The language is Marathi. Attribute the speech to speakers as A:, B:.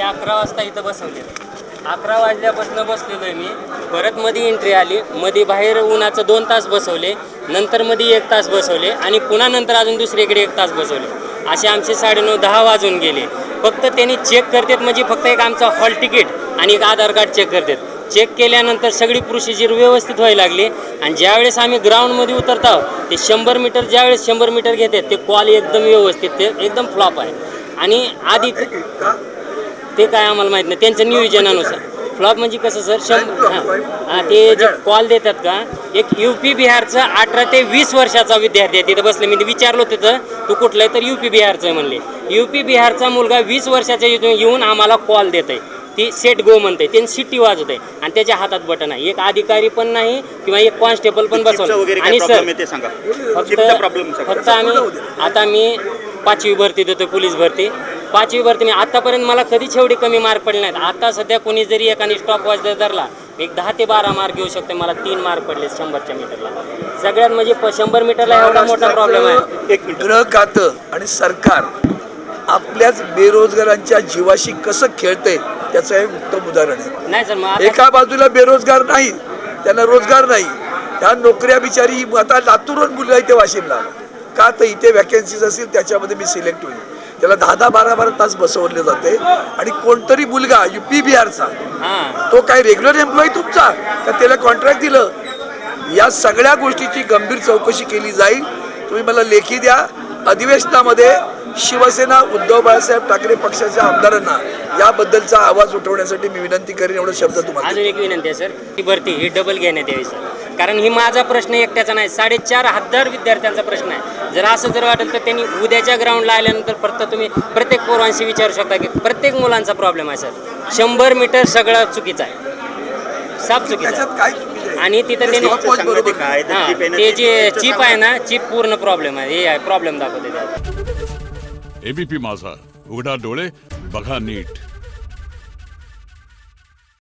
A: ते 11 वाजता इथं बसवले. 11 वाजल्यापासून बसलेलो आहे मी. परत मध्ये एंट्री आली, मध्ये बाहेर उन्हाचं 2 तास बसवले, नंतर मध्ये 1 तास बसवले आणि पुन्हा नंतर अजून दुसरीकडे 1 तास बसवले. असे आमचे 9:30-10 वाजून गेले. फक्त त्यांनी चेक करतात म्हणजे फक्त एक आमचा हॉल तिकीट आणि एक आधार कार्ड चेक करतात. चेक केल्यानंतर सगळी प्रोसिजर व्यवस्थित व्हायला लागली आणि ज्यावेळेस आम्ही ग्राउंडमध्ये उतरतो ते 100 मीटर ज्यावेळेस 100 मीटर घेतात ते कॉल एकदम व्यवस्थित, ते एकदम फ्लॉप आहे. आणि आधी ते काय आम्हाला माहीत नाही, त्यांच्या नियोजनानुसार फ्लॉप म्हणजे कसं सर, ते जे कॉल देतात का, एक UP बिहारचा 18 ते 20 वर्षाचा विद्यार्थी आहे तिथं बसले. मी विचारलो तिथं तू कुठलं आहे, तर UP बिहारचं आहे म्हणले. UP बिहारचा मुलगा 20 वर्षाच्या येऊन आम्हाला कॉल देत आहे. ती सेट गो म्हणते, त्यांनी शिट्टी वाजत आहे आणि त्याच्या हातात बटन आहे. एक अधिकारी पण नाही किंवा एक कॉन्स्टेबल पण बसवलं. आणि सर फक्त मी 5वी भरती देतो, पोलीस भरती 5वी भरती. मी आतापर्यंत मला कधीच एवढे कमी मार्क पडले नाहीत. आता सध्या कोणी जरी एकाने स्टॉप वॉच धरला एक 10 ते 12 मार्क घेऊ शकते. मला 3 मार्क पडले 100च्या मीटरला. सगळ्यात म्हणजे 100 मीटरला एवढा मोठा प्रॉब्लेम आहे.
B: गृह खातं आणि सरकार आपल्याच बेरोजगारांच्या जीवाशी कसं खेळतंय त्याचं एक उत्तम उदाहरण आहे.
A: नाही सर, मग
B: एका बाजूला बेरोजगार नाही, त्यांना रोजगार नाही, त्या नोकऱ्या बिचारी. आता लातूरहून मुलं इथे वाशिमला का, तर इथे वॅकन्सीज असतील त्याच्यामध्ये मी सिलेक्ट होईल. त्याला 10-12 तास बसवले जाते आणि कोणतरी मुलगा UP बिहारचा तो काय रेग्युलर एम्प्लॉई तुमचा का त्याला कॉन्ट्रॅक्ट दिलं. या सगळ्या गोष्टीची गंभीर चौकशी केली जाईल. तुम्ही मला लेखी द्या. अधिवेशनामध्ये शिवसेना उद्धव बाळासाहेब ठाकरे पक्षाच्या आमदारांना याबद्दलचा आवाज उठवण्यासाठी मी विनंती करेन. एवढं शब्द तुम्हाला.
A: अजून एक विनंती आहे सर, ही भरती ही डबल घेण्यात यावी सर. कारण ही माझा प्रश्न एकट्याचा नाही, 4,500 विद्यार्थ्यांचा प्रश्न आहे. जर असं जर वाटेल तर त्यांनी उद्याच्या ग्राउंडला आल्यानंतर परत तुम्ही प्रत्येक पोरांशी विचारू शकता की प्रत्येक मुलांचा प्रॉब्लेम आहे सर. 100 मीटर सगळं चुकीचं आहे, साफ चुकीचं आहे. आणि तिथं त्यांनी ते जे चिप आहे ना, चिप पूर्ण प्रॉब्लेम आहे, हे आहे प्रॉब्लेम दाखवते.
C: ABP माझा, उघडा डोळे बघा नीट.